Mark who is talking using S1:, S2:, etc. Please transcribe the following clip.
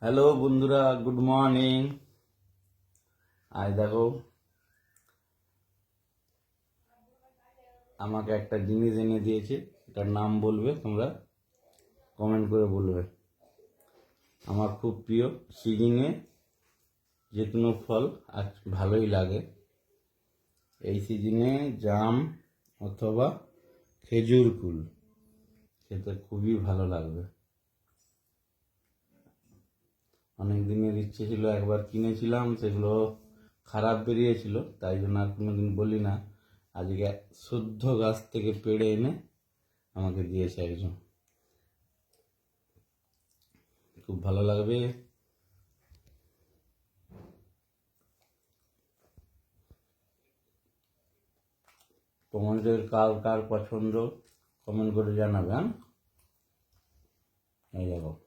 S1: Hello বন্ধুরা, good morning. আজ দেখো আমাকে একটা জিনিস এনে দিয়েছে, এটার নাম বলবে তোমরা, কমেন্ট করে বলবে। আমার খুব প্রিয়, সিজনে যে কোনো ফল আজ ভালোই লাগে। এই সিজনে জাম অথবা খেজুর কুল খেতে খুবই ভালো লাগবে। অনেক দিনের ইচ্ছে ছিল, একবার কিনেছিলাম, সেগুলো খারাপ বেরিয়েছিল, তাই জন্য আর কোনোদিন বলি না। আজকে শুদ্ধ গাছ থেকে পেড়ে এনে আমাকে দিয়েছে একজন, খুব ভালো লাগবে। তোমাদের কার কার পছন্দ কমেন্ট করে জানাবে। হ্যাঁ, এই দেখো।